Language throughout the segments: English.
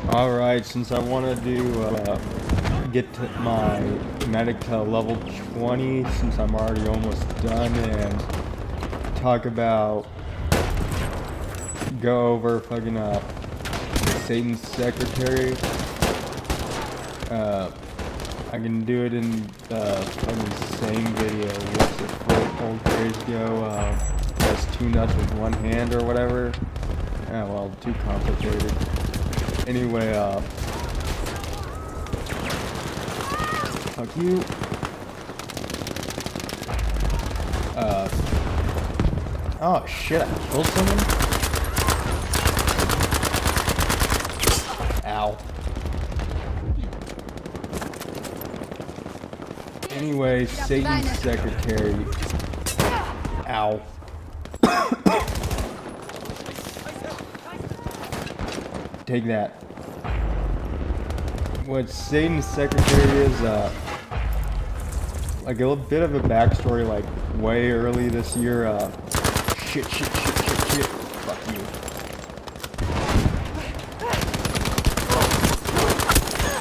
Alright, since I want to get to my medic to level 20, since I'm already almost done, and talk about, go over fucking, Satan's secretary. I can do it in the fucking same video. What's it for? Old days ago, that's 2 nuts with 1 hand or whatever. Yeah, well, too complicated. Anyway, fuck you. Oh shit, I killed someone? Ow. Anyway, Satan's secretary. Ow. Take that. What Satan's secretary is, like a little bit of a backstory, like way early this year, shit. Fuck you.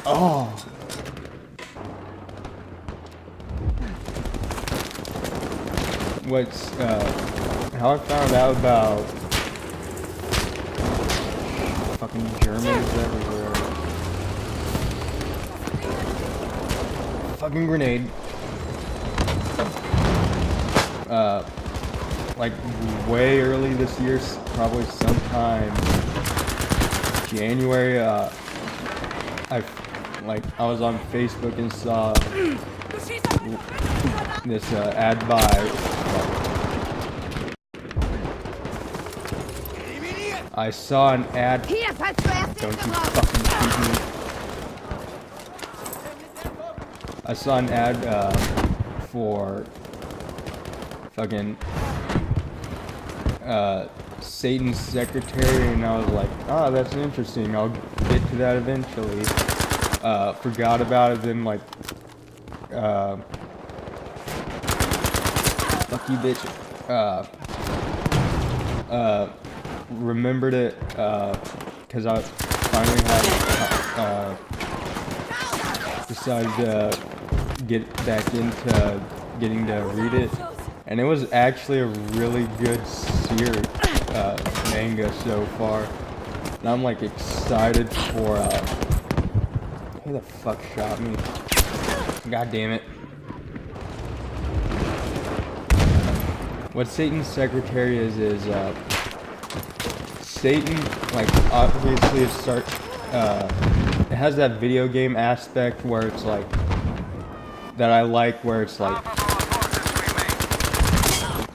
Oh. What's, how I found out about fucking Germans everywhere. Fucking grenade. Like way early this year, probably sometime January, I was on Facebook and saw this ad by I saw an ad. Don't you fucking shoot me. I saw an ad for fucking Satan's secretary, and I was like, oh, that's interesting. I'll get to that eventually. Forgot about it, then like fuck you, bitch. Remembered it because I finally had decided to get back into getting to read it, and it was actually a really good manga so far. And I'm like excited for who the fuck shot me? God damn it. What Satan's secretary is Satan, like, obviously it has that video game aspect where it's like, that I like, where it's like,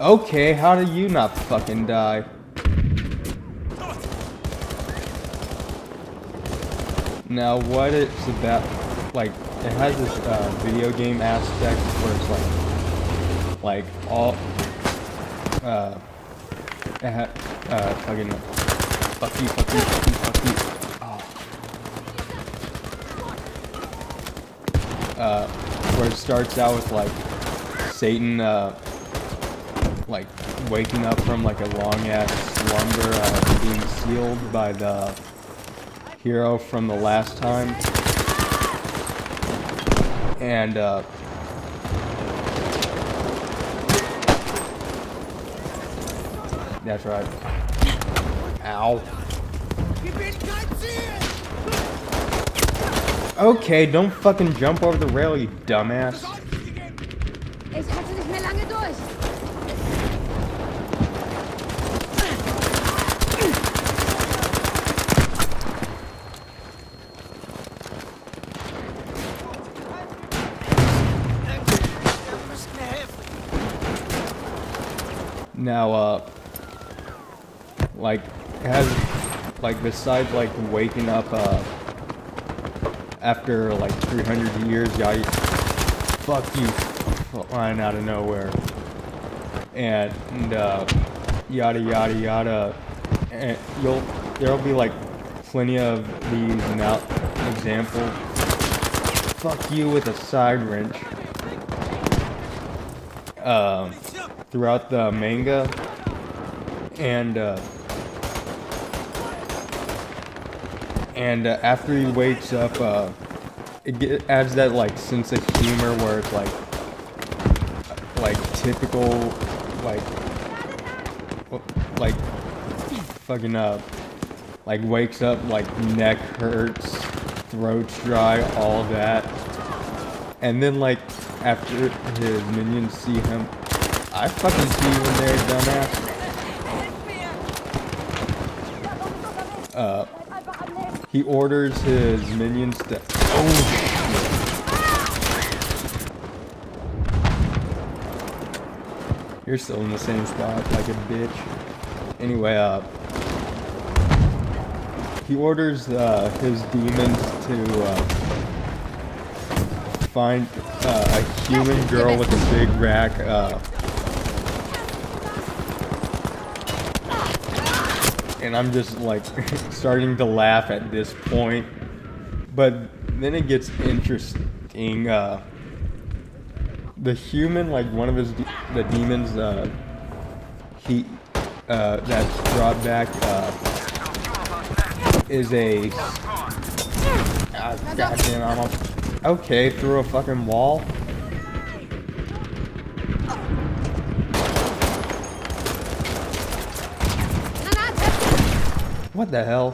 okay, how do you not fucking die? Now what it's about, like, it has this video game aspect where it's like all, fucking, fuck you. Oh. Where it starts out with like Satan, like waking up from like a long ass slumber, being sealed by the hero from the last time, and that's right. Ow. Okay, don't fucking jump over the rail, you dumbass. Ich halte nicht mehr lange durch. Now, like, it has, like, besides, like, waking up, after, like, 300 years, fuck you, flying out of nowhere, and yada yada yada, and there'll be, like, plenty of these now examples. Fuck you with a side wrench. Throughout the manga, and And after he wakes up, adds that like sense of humor where it's like typical like fucking like wakes up like neck hurts, throat's dry, all that. And then like after his minions see him, I fucking see you in there, dumbass. He orders his minions to. Oh shit! You're still in the same spot, like a bitch. Anyway, he orders his demons to find a human girl with a big rack. And I'm just like starting to laugh at this point, but then it gets interesting. The human, like one of the demons, he that's brought back is a goddamn almost okay through a fucking wall. What the hell?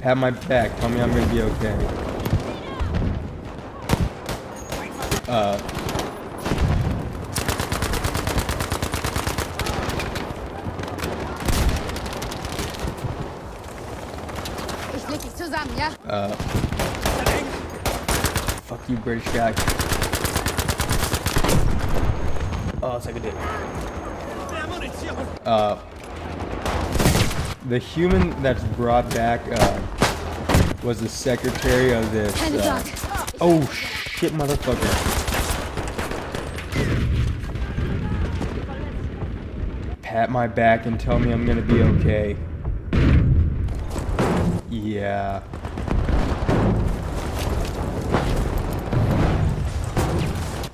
Have my back. Tell me I'm gonna be okay. Ich leg dich zusammen, ja? Fuck you, British guy. Oh, it's like a dick. The human that's brought back was the secretary of this. Oh shit, motherfucker! Pat my back and tell me I'm gonna be okay. Yeah.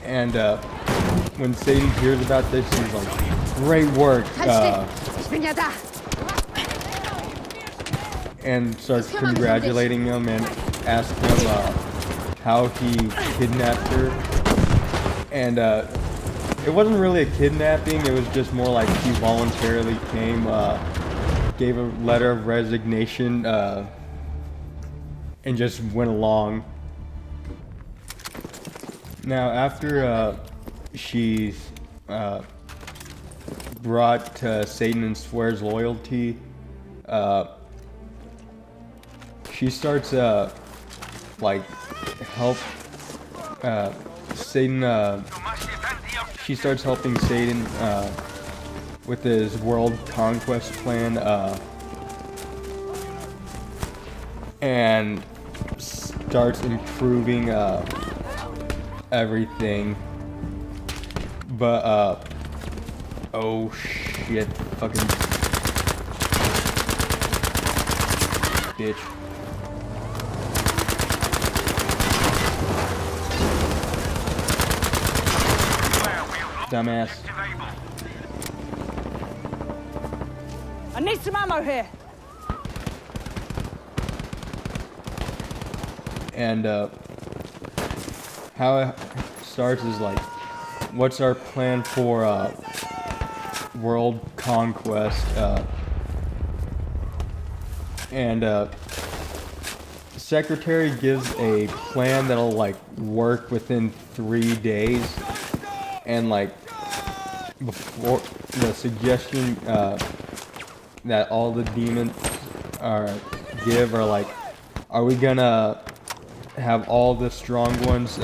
And when Satan hears about this, he's like, "Great work." And starts congratulating him and asks him how he kidnapped her. And it wasn't really a kidnapping, it was just more like he voluntarily came, gave a letter of resignation, and just went along. Now after she's brought to Satan and swears loyalty, she starts like help Satan. She starts helping Satan with his world conquest plan, and starts improving everything. But oh shit, fucking bitch. Dumbass. I need some ammo here. And how it starts is like, what's our plan for world conquest? And Secretary gives a plan that'll like work within 3 days. And like before the suggestion that all the demons give are like, are we gonna have all the strong ones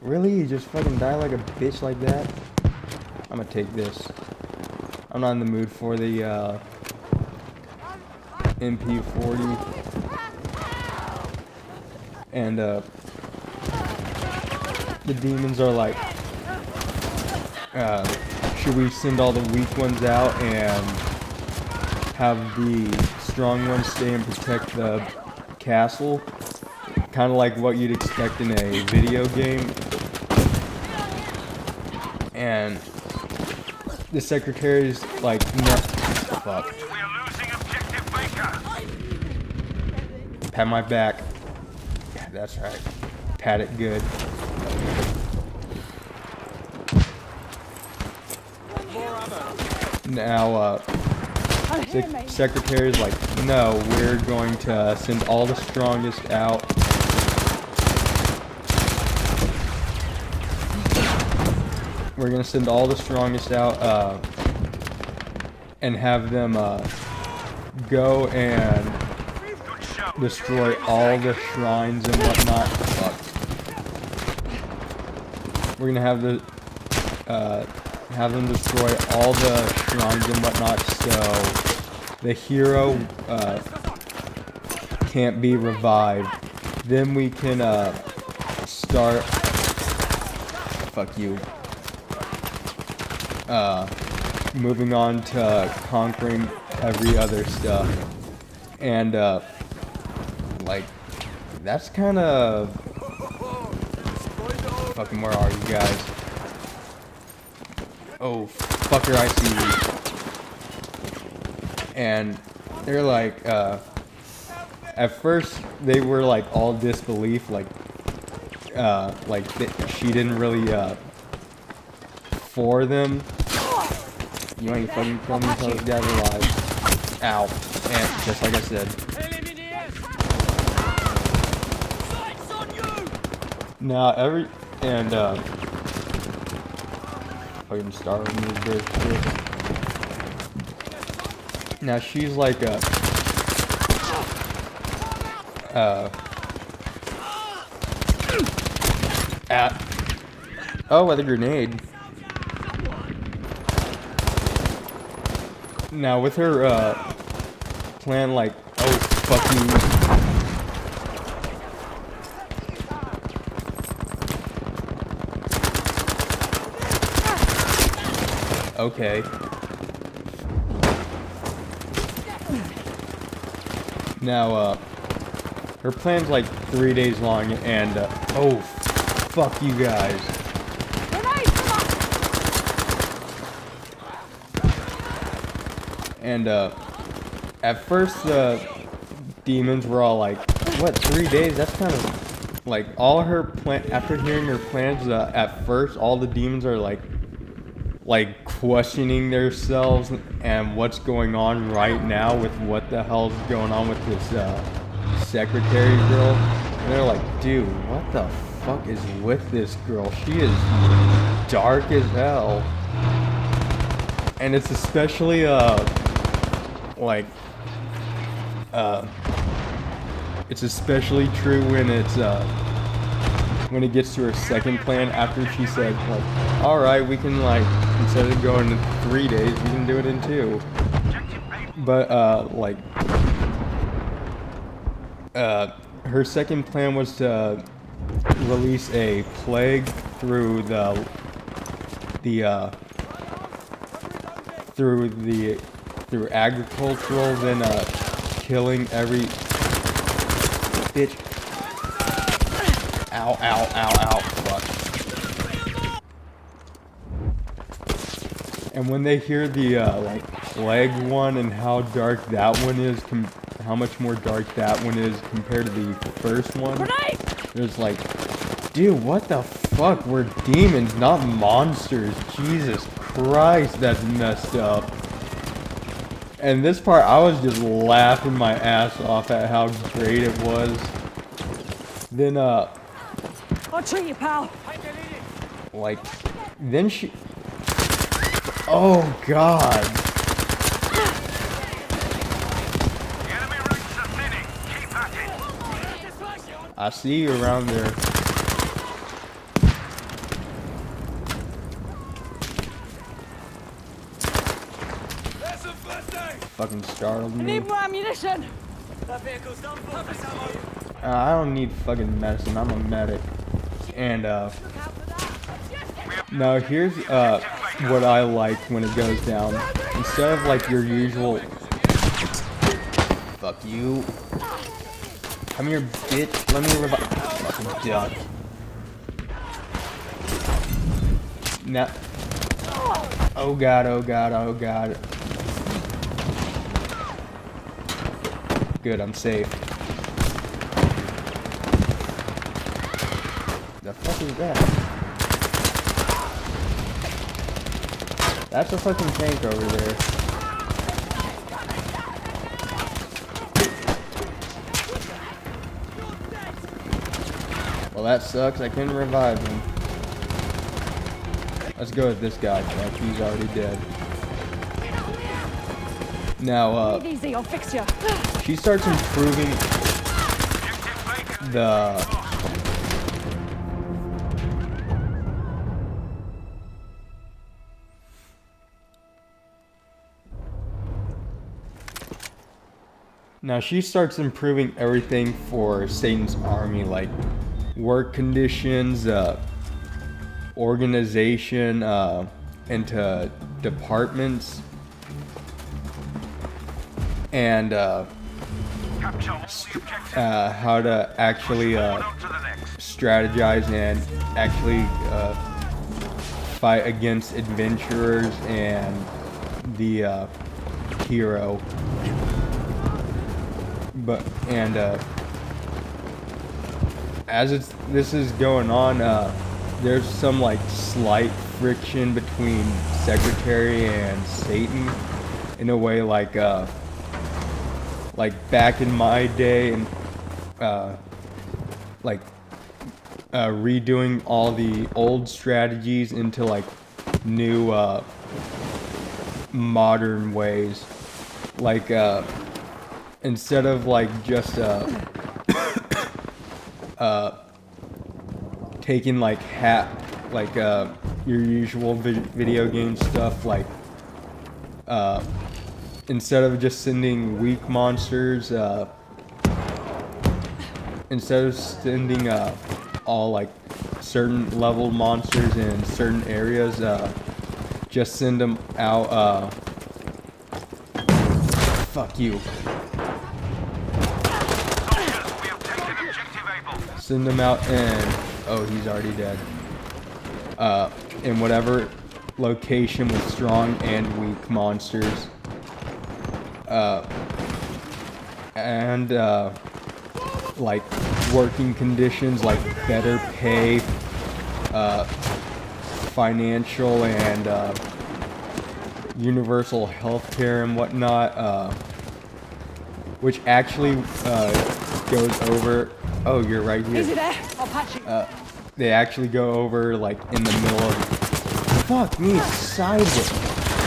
really? You just fucking die like a bitch like that? I'm gonna take this. I'm not in the mood for the MP40. And the demons are like, should we send all the weak ones out and have the strong ones stay and protect the castle? Kind of like what you'd expect in a video game. And the secretary's like, no, fuck. We are losing objective Baker. Pat my back. Yeah, that's right. Pat it good. Now, Oh, hear me. secretary's like, no, we're going to send all the strongest out. We're gonna send all the strongest out, and have them, go and Good show. destroy all the shrines and whatnot. Fuck. We're gonna have them destroy all the shrines and whatnot, so the hero can't be revived. Then we can start. Fuck you. Moving on to conquering every other stuff, and like that's kind of fucking. Where are you guys? Oh, fucker, I see you. And they're like, at first they were like all disbelief, she didn't really, for them. You ain't fucking killing me until this guy's alive. Ow. And just like I said. Now, fucking Star Wars shit. Now she's like oh, with a grenade. Now with her plan, like, oh fuck you. Okay. Now, her plan's like 3 days long, and, oh, fuck you guys. And, at first, the demons were all like, what, 3 days? That's kind of, like, all her after hearing her plans, at first, all the demons are like questioning themselves and what's going on right now with what the hell's going on with this secretary girl. And they're like, dude, what the fuck is with this girl? She is dark as hell. And it's especially it's especially true when it's when it gets to her second plan, after she said, like, alright, we can, like, instead of going in 3 days, we can do it in 2. But, her second plan was to release a plague through through agricultural, then, killing every bitch. Ow, ow, ow, ow, fuck. And when they hear the, plague one and how dark that one is, how much more dark that one is compared to the first one, there's like, dude, what the fuck? We're demons, not monsters. Jesus Christ, that's messed up. And this part, I was just laughing my ass off at how great it was. Then, I'll treat you, pal. like, then she... Oh, God. The enemy ranks are thinning. Keep at it. I see you around there. Fucking startled I me. need more ammunition. I don't need fucking medicine. I'm a medic. And, now here's, what I like when it goes down. Instead of, like, your usual... Fuck you. Come here, bitch. Let me revive... Fucking duck. Now... Oh god, oh god, oh god. Good, I'm safe. The fuck is that? That's a fucking tank over there. Well, that sucks. I couldn't revive him. Let's go with this guy. Like, he's already dead. Now, Breathe easy, I'll fix you. she starts improving the... Now she starts improving everything for Satan's army, like work conditions, organization, into departments, and Capture all the objectives. how to actually On to the next. strategize and actually fight against adventurers and the hero. But as this is going on, there's some like slight friction between Secretary and Satan, in a way like back in my day, and redoing all the old strategies into like new modern ways, like instead of like just taking like your usual video game stuff, like instead of just sending weak monsters, instead of sending all like certain level monsters in certain areas, just send them out. Fuck you. We have taken objective Able. Send them out and oh, he's already dead. In whatever location with strong and weak monsters. And like working conditions, like better pay, financial and universal health care and whatnot, which actually goes over. Oh, you're right here. Easy there, I'll patch you. They actually go over like in the middle of. Fuck me, sideways.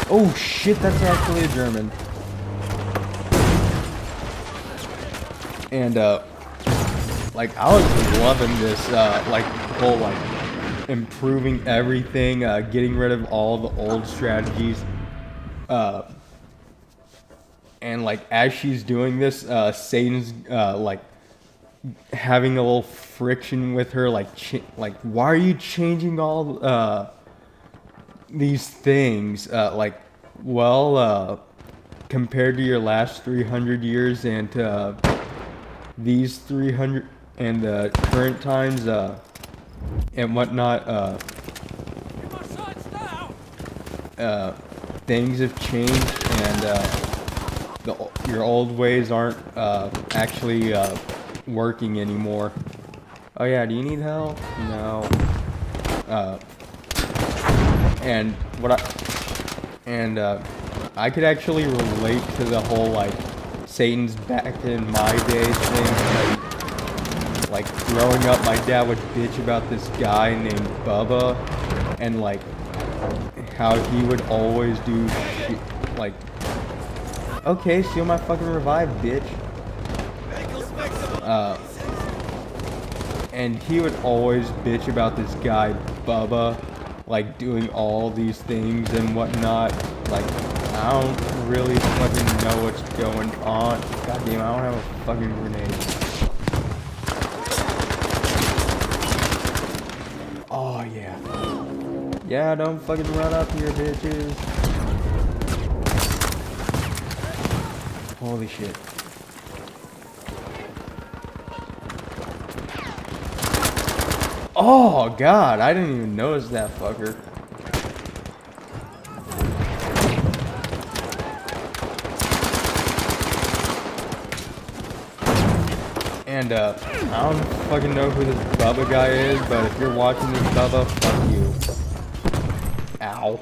Oh shit, that's actually a German. And like I was loving this like whole like improving everything, getting rid of all the old strategies. And like as she's doing this, Satan's like having a little friction with her, like why are you changing all these things? Like, well, compared to your last 300 years and these 300 and the current times and whatnot, things have changed, and your old ways aren't actually working anymore. Oh yeah, do you need help? No. And I could actually relate to the whole like Satan's back in my days thing. Like growing up, my dad would bitch about this guy named Bubba, and like how he would always do shit, like, okay, steal my fucking revive, bitch. And he would always bitch about this guy Bubba, like doing all these things and whatnot. Like, I don't really fucking know what's going on. God damn, I don't have a fucking grenade. Oh yeah. Yeah, don't fucking run up here, bitches. Holy shit. Oh god, I didn't even notice that fucker. And I don't fucking know who this Bubba guy is, but if you're watching this, Bubba, fuck you. Ow.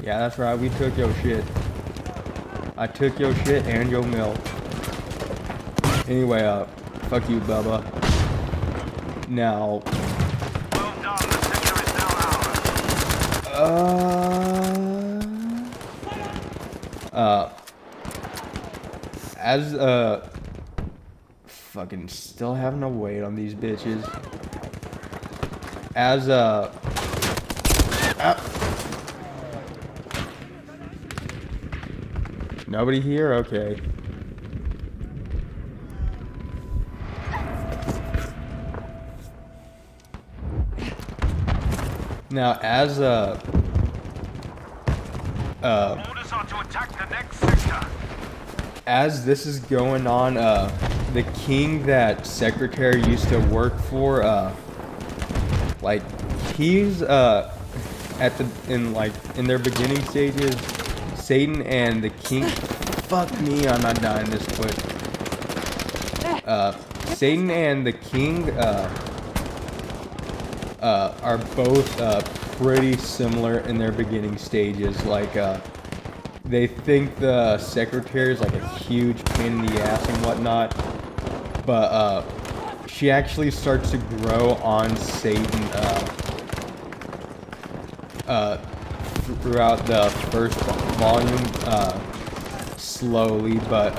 Yeah, that's right, we took your shit. I took your shit and your milk. Anyway, fuck you, Bubba. Now, Well done. The sector is now ours. As, fucking still having to wait on these bitches. As, nobody here? Okay. Now, as, Orders are to attack the next sector. as this is going on, the king that Secretary used to work for, like, he's, in their beginning stages, Satan and the king, fuck me, I'm not dying this quick. Satan and the king, are both, pretty similar in their beginning stages, like, they think the secretary is like a huge pain in the ass and whatnot, but she actually starts to grow on Satan throughout the first volume, slowly, but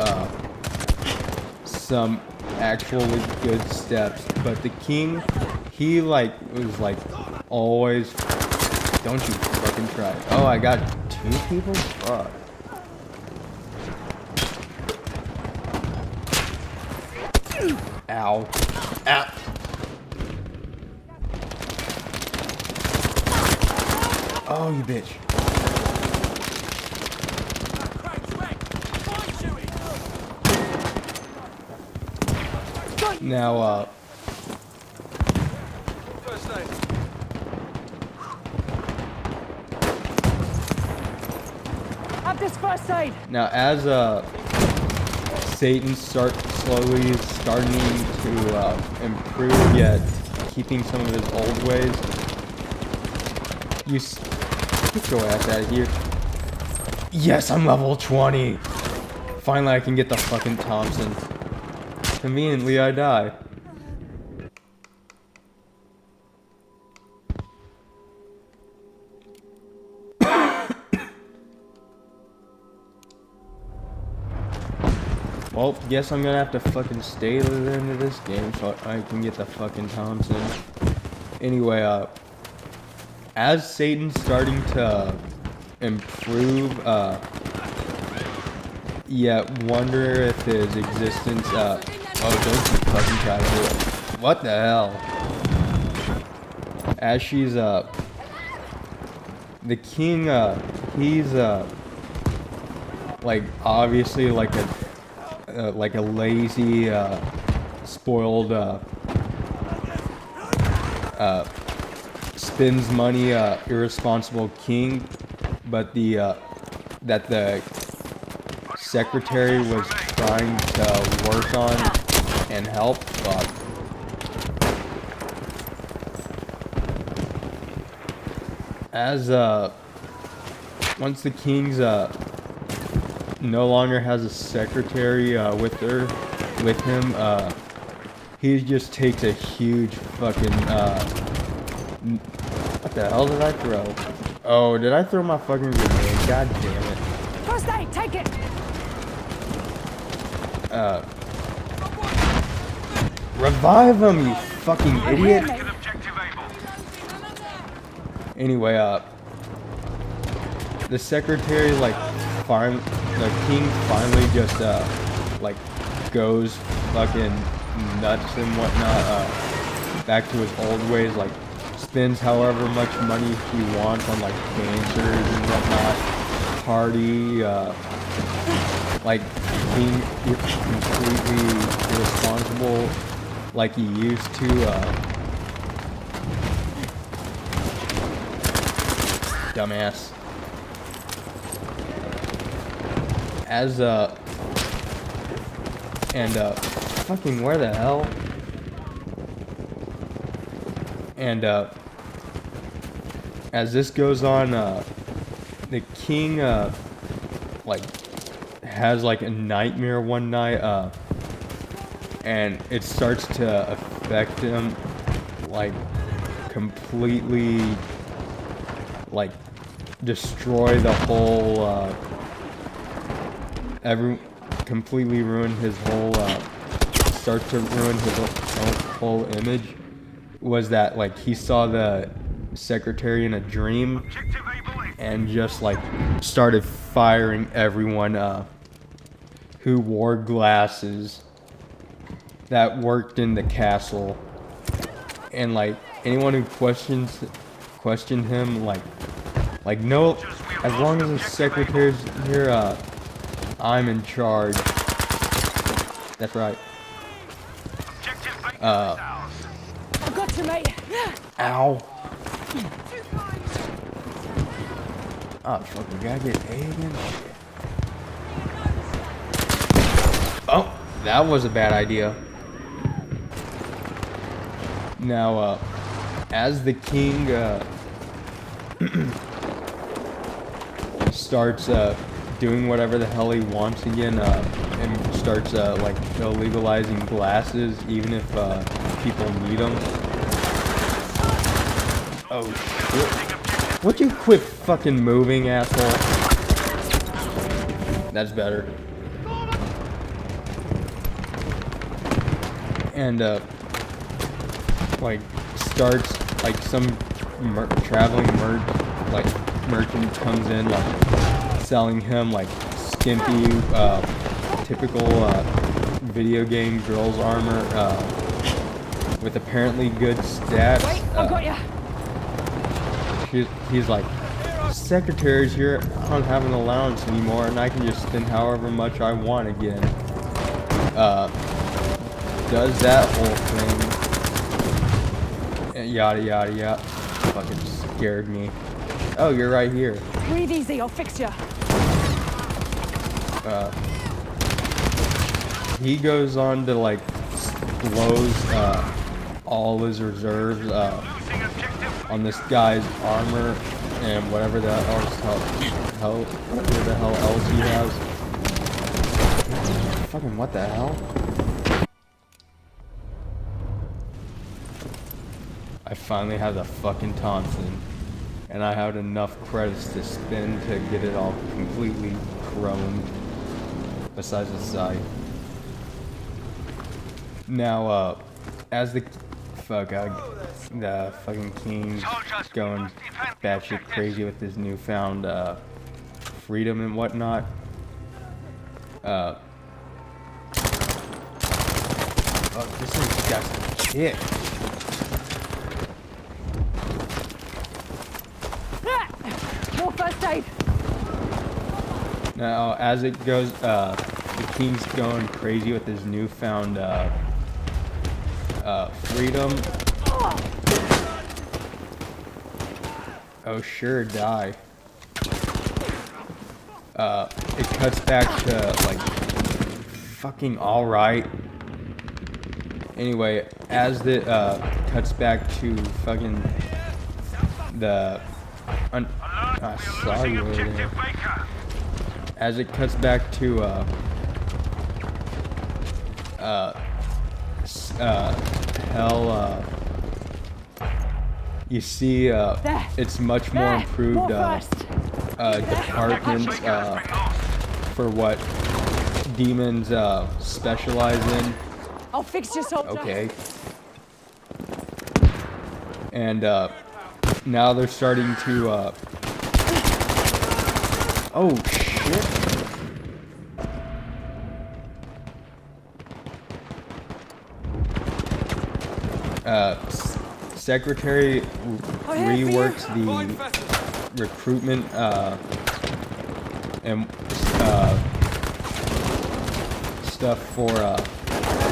some actually good steps. But the king, he like was like always, don't you fucking try it. Oh, I got 2 people? Fuck. Ow. Ow. Oh, you bitch. Now, Have this first aid. now as, Satan slowly starting to, improve, yet keeping some of his old ways. Get your ass out of here. Yes, I'm level 20. Finally, I can get the fucking Thompson. Conveniently, I die. Well, guess I'm gonna have to fucking stay to the end of this game so I can get the fucking Thompson. Anyway, as Satan's starting to improve, yet wonder if his existence, oh, don't you fucking try to do it. What the hell? As she's, the king, he's, like, obviously like a lazy, spoiled, spends money, irresponsible king, but that the secretary was trying to work on and help. Fuck. As, once the king's, no longer has a secretary, with him, he just takes a huge fucking, what the hell did I throw? Oh, did I throw my fucking grenade? God damn it. First aid, take it. Revive him, you fucking idiot. Get objective able. Anyway, the secretary, like, the king finally just, like, goes fucking nuts and whatnot, back to his old ways, like, spends however much money he wants on, like, dancers and whatnot, party, like, being completely irresponsible like he used to, dumbass. And fucking where the hell? And as this goes on, the king like has like a nightmare one night, and it starts to affect him, like completely, like destroy the whole, completely ruin his whole, start to ruin his whole image. Was that like he saw the secretary in a dream Objective able. and just like started firing everyone who wore glasses that worked in the castle, and like anyone who questioned him, like no, as long as the secretary's here, I'm in charge. That's right. Objective Baker is ours. I've got you, mate. Ow. Oh, fuck, we gotta get A again? Shit. Oh, that was a bad idea. Now, as the king, starts, doing whatever the hell he wants again, and starts, like, illegalizing glasses, even if, people need them. Oh, shit. Would you quit fucking moving, asshole? That's better. And, like, starts, like, some traveling merchant comes in, like, selling him, like, skimpy, typical, video game girl's armor, with apparently good stats. Wait, I've got you. He's like, secretary's here, I don't have an allowance anymore, and I can just spend however much I want again. Does that whole thing. Yada yada yada. Fucking scared me. Oh, you're right here. Breathe easy, I'll fix you. He goes on to like blows all his reserves Losing objective. on this guy's armor and whatever the hell else he has. Fucking what the hell? I finally have the fucking Thompson, and I had enough credits to spend to get it all completely chromed, besides the sight. Now, as the fucking king's going batshit crazy with his newfound freedom and whatnot. Oh, this thing's got some kick. More first aid. Now, as it goes, the king's going crazy with his newfound freedom. Oh, sure, die. It cuts back to, like, fucking alright. Anyway, as the, cuts back to fucking the, Alert, we are sorry, losing objective Baker. as it cuts back to, hell, you see, it's much more There, improved, more first. department, Baker has been lost. for what demons, specialize in. I'll fix you, soldier. Okay. And, now they're starting to, oh, shit. Secretary reworks the recruitment, and, stuff for,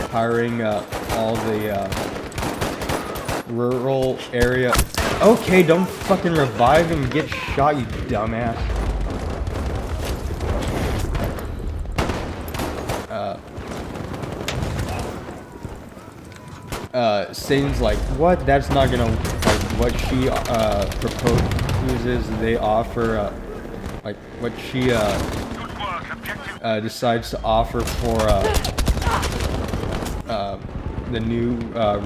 hiring, all the, rural area. Okay, don't fucking revive him and get shot, you dumbass. Satan's like, what? That's not gonna, like, what she proposes they offer, like what she Good work. Objective. decides to offer for the new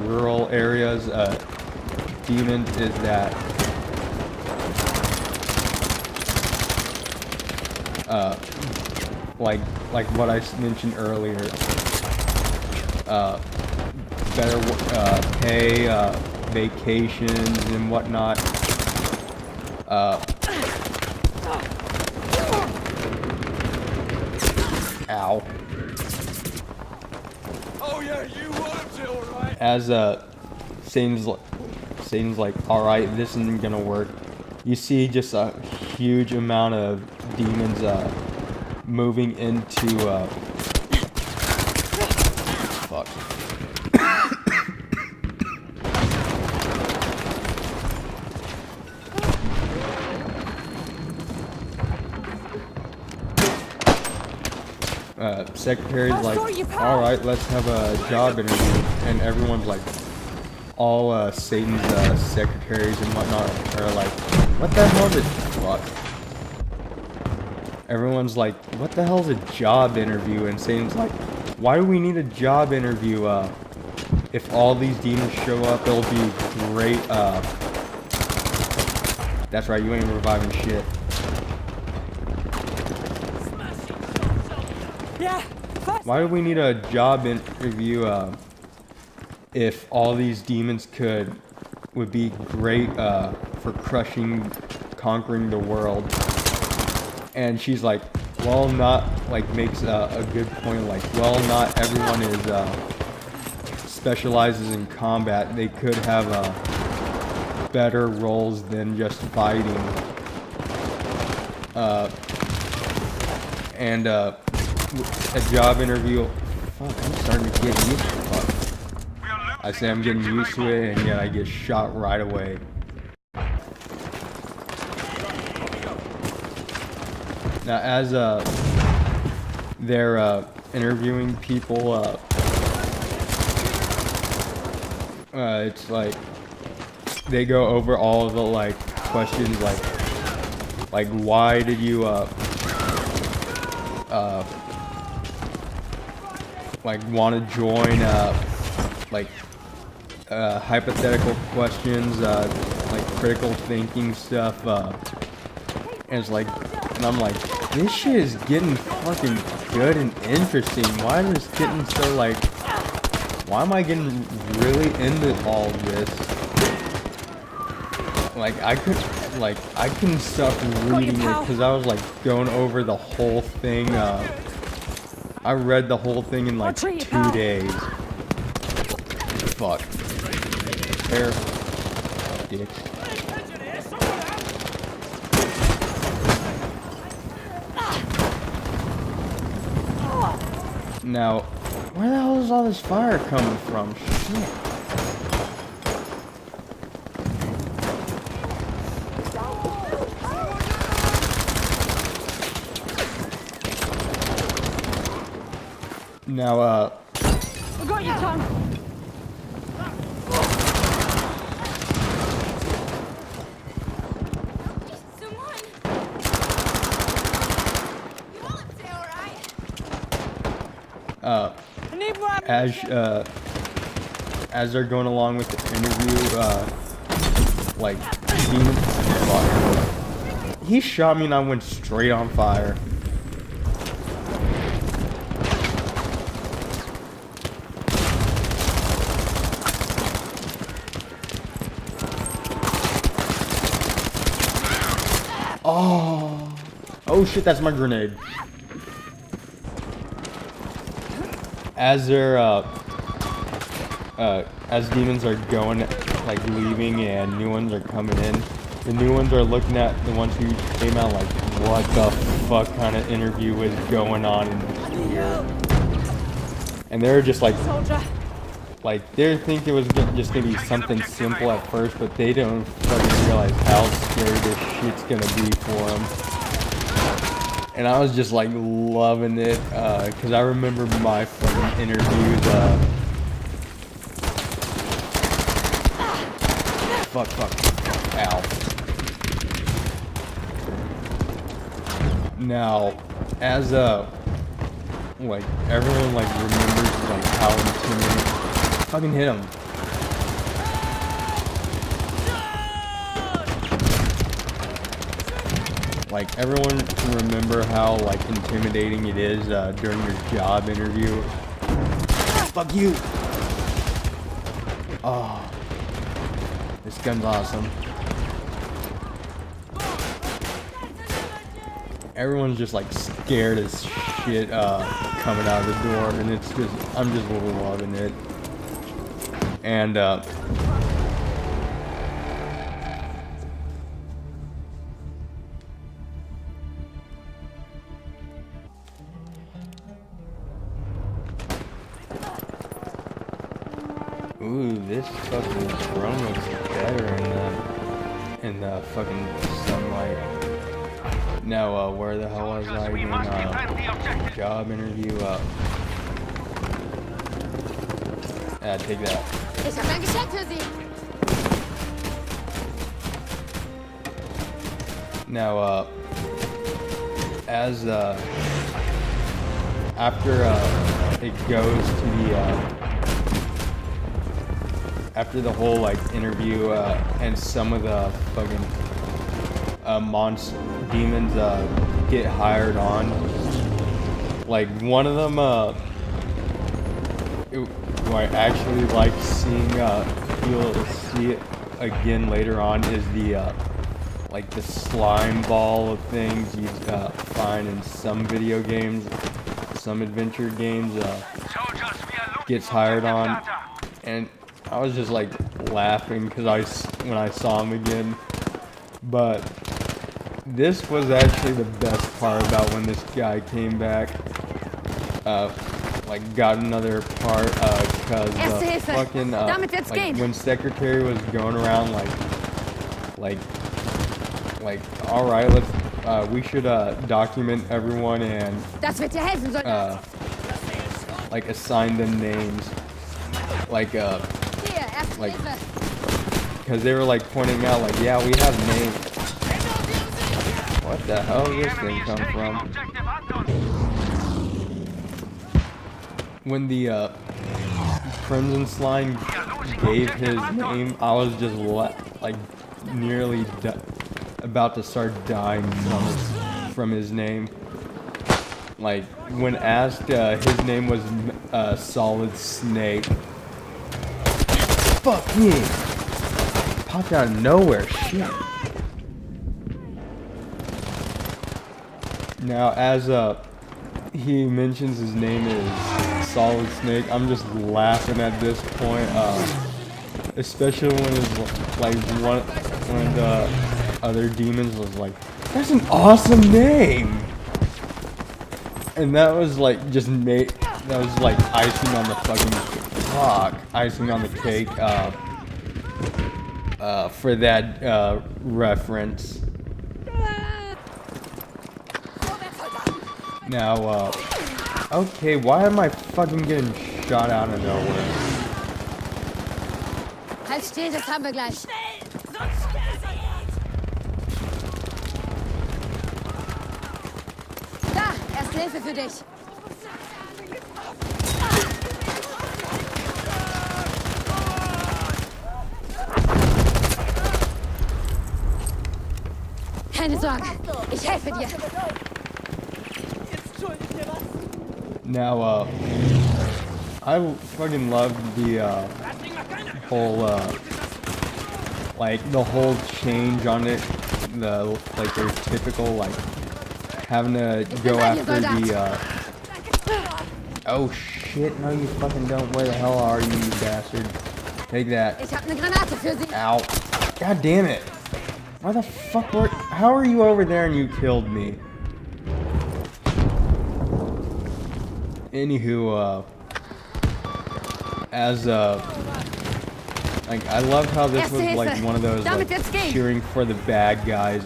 rural areas demon is that like what I mentioned earlier, better pay, vacations and whatnot. Ow. Oh yeah, you want to, alright? As Satan's like, all right, this isn't gonna work. You see just a huge amount of demons moving into fuck. Secretary's like, all right, let's have a job interview, and everyone's like, all Satan's secretaries and whatnot are like, what the hell did fuck? Everyone's like, what the hell's a job interview? And Satan's like, why do we need a job interview? If all these demons show up, it'll be great. That's right, you ain't reviving shit. Yeah. First. Why do we need a job interview if all these demons would be great for conquering the world? And she's like, well, not, like, makes a good point, like, well, not everyone is specializes in combat. They could have better roles than just fighting. And a job interview. Fuck, I'm starting to get used to it. Fuck. I say I'm getting used to it, and yet I get shot right away. Now, as they're interviewing people, it's like they go over all of the like questions, like why did you like want to join, like hypothetical questions, like critical thinking stuff, and it's like, and I'm like, this shit is getting fucking good and interesting. Why is this getting so like, why am I getting really into all this? Like I couldn't stop reading it because I was like going over the whole thing. I read the whole thing in like 2 days. Fuck. There. Dicks. Now, where the hell is all this fire coming from? Shit. Now, I got you, Tom. Someone. You all up there, alright? I need more as they're going along with the interview, like, fuck. He shot me and I went straight on fire. Oh shit, that's my grenade. As they're, as demons are going, like, leaving and new ones are coming in, the new ones are looking at the ones who came out like, what the fuck kind of interview is going on in here? And they're just like, soldier. like, they think it was just gonna be something simple at first, but they don't fucking realize how scary this shit's gonna be for them. And I was just like loving it, cause I remember my fucking interviews, fuck, fuck. Ow. Now, as like, everyone, like, remembers, like, how intimidating. Fucking hit him. Like, everyone can remember how, like, intimidating it is during your job interview. Fuck you! Oh. This gun's awesome. Everyone's just, like, scared as shit coming out of the door, and it's just, I'm just loving it. And, ooh, this fucking drone looks better in the fucking sunlight. Now, where the hell was I in job interview? Take that. Ich habe ein Geschenk für Sie. Now, as after it goes to the after the whole like interview and some of the fucking demons get hired on, like one of them who I actually like seeing you'll see it again later on is the like the slime ball of things you find in some video games, some adventure games, gets hired on, and I was just like laughing because when I saw him again. But this was actually the best part about when this guy came back, like got another part, because fucking like when Secretary was going around like all right, let's we should document everyone and like assign them names, like because they were like pointing out like, yeah, we have names. What the hell did this thing come from? When the Crimson Slime gave his name, I was just like nearly about to start dying from his name. Like when asked, his name was Solid Snake. Fuck me! Popped out of nowhere, shit. Now, as he mentions his name is Solid Snake, I'm just laughing at this point, especially when it's like one of the other demons was like, "That's an awesome name," and that was like that was like icing on the fucking icing on the cake for that reference. Now, okay, why am I fucking getting shot out of nowhere? Halt still, das haben wir gleich. Da, erste Hilfe für dich. Keine Sorge, ich helfe dir. Now, I fucking love the whole like the whole change on it. Like their typical like having to go after the oh shit, no you fucking don't. Where the hell are you, you bastard? Take that. Ich hab eine Granate für Sie. Ow. God damn it. Why the fuck how are you over there and you killed me? Anywho, as like I love how this was like one of those like, cheering for the bad guys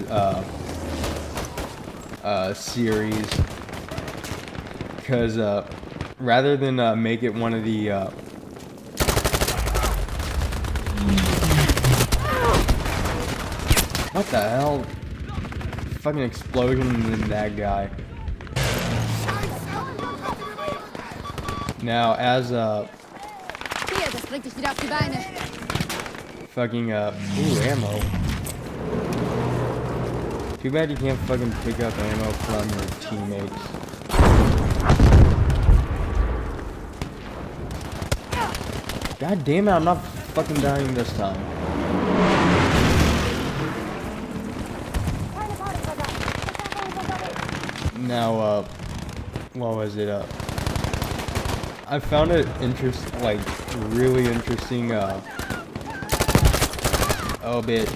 series, because rather than make it one of the What the hell? Fucking explosion in that guy. Now, as Hier, das bringt dich wieder auf die Beine. fucking ooh, ammo. Too bad you can't fucking pick up ammo from your teammates. God damn it, I'm not fucking dying this time. Now, what was it, I found it really interesting, oh, bitch.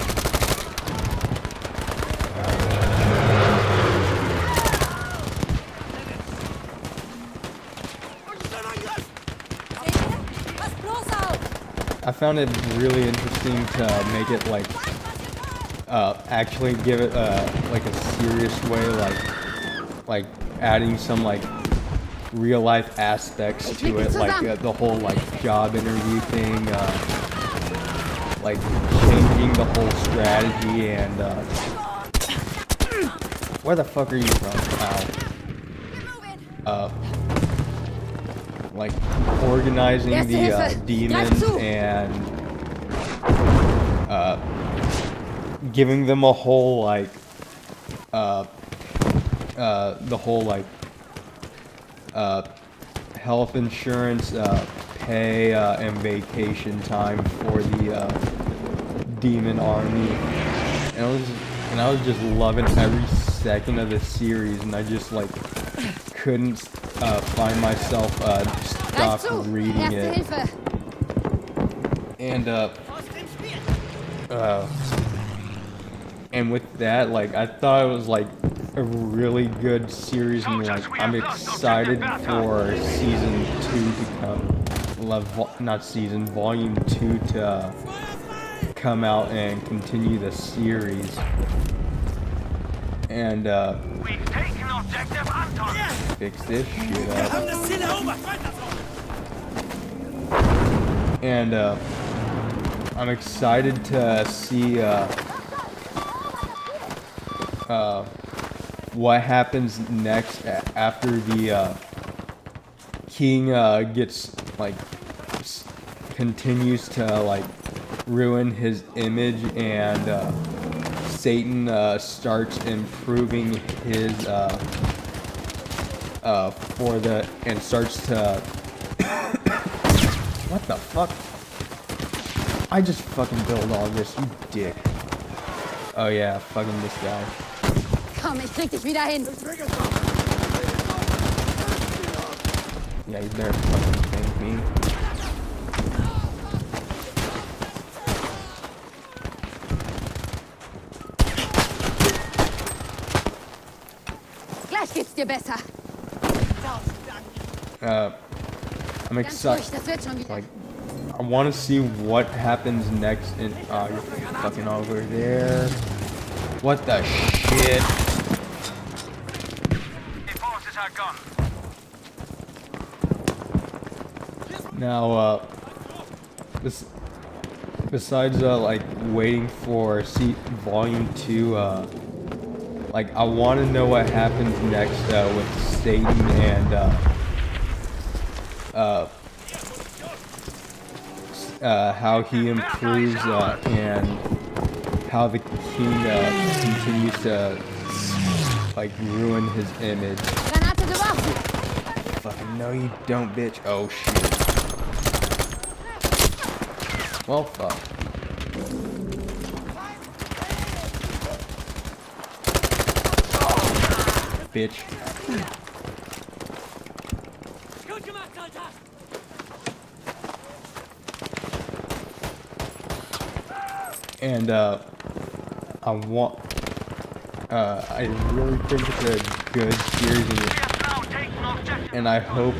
I found it really interesting to make it actually give it like a serious way, like adding some real life aspects to it, the whole job interview thing, changing the whole strategy and where the fuck are you from? Ow. Organizing the demons and giving them a whole the whole health insurance, pay, and vacation time for the demon army, and I was just loving every second of the series, and I just couldn't find myself stop reading it. And with that, I thought it was a really good series, and I'm excited for season 2 to come. Not season, volume 2 to come out and continue the series. And We've taken objective Anton. fix this shit up. And I'm excited to see what happens next after the king gets continues to ruin his image, and Satan starts improving his and starts to what the fuck? I just fucking built all this, you dick. Oh yeah, fucking this guy. Komm, ich krieg dich wieder hin. Yeah, you better fucking thank me. Gleich geht's dir besser. I'm Ganz ruhig, excited. das wird schon wieder. I want to see what happens next in. You're fucking over there. What the shit? The forces are gone. Now, besides waiting for volume 2, I want to know what happens next with Satan and how he improves and how the king continues to ruin his image. Granate geworfen. Fucking no, you don't, bitch. Oh shit. Well, fuck. Bitch. And I really think it's a good series, We have now taken objective. and I hope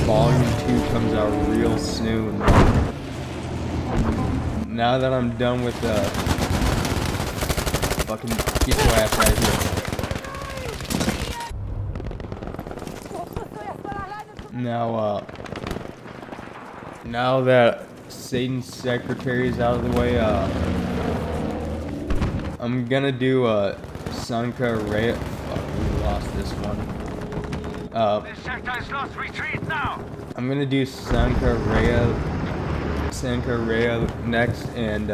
volume 2 comes out real soon. Now that I'm done with fucking get your ass right here. Now that Satan's secretary is out of the way, I'm gonna do Sanka Rea. Fuck, we lost this one. This sector is lost. Retreat now. I'm gonna do Sanka Rea next, and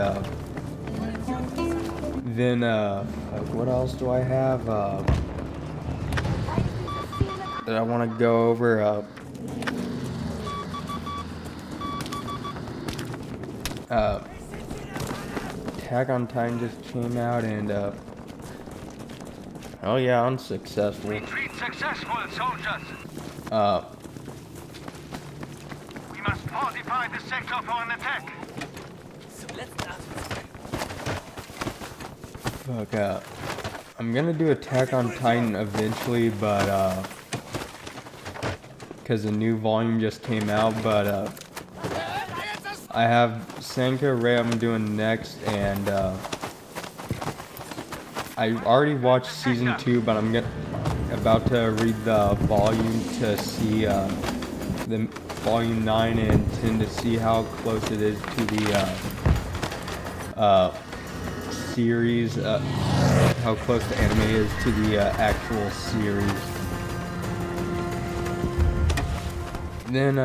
then fuck, what else do I have? That I want to go over. Attack on Titan just came out, and oh yeah, unsuccessful. Retreat successful, soldiers. We must fortify the sector for an attack. Fuck, I'm gonna do Attack on Titan eventually, but because the new volume just came out, but I have Sanka Rea I'm doing next, and I already watched season 2, but I'm about to read the volume to see the volume 9 and 10 to see how close it is to the series, how close the anime is to the actual series. Then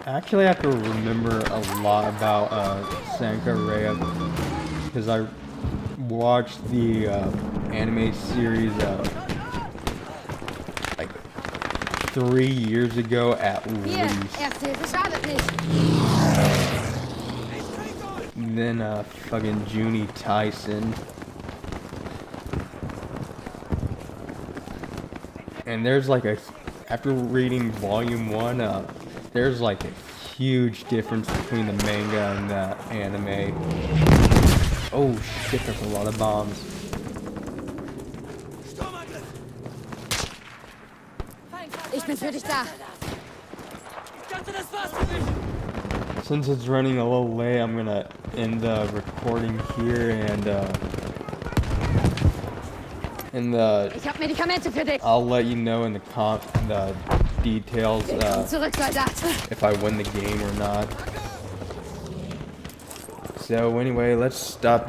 actually I have to remember a lot about Sanka Rea because I watched the anime series like 3 years ago at Hier, least. Erste Hilfe schadet nicht. And then fucking Junie Tyson. And there's like after reading volume 1, there's like a huge difference between the manga and the anime. Oh shit, there's a lot of bombs. Ich bin für dich da. Since it's running a little late, I'm gonna end the recording here, and Ich hab Medikamente für dich. I'll let you know in the details Komm zurück, Soldat. if I win the game or not. So anyway, let's stop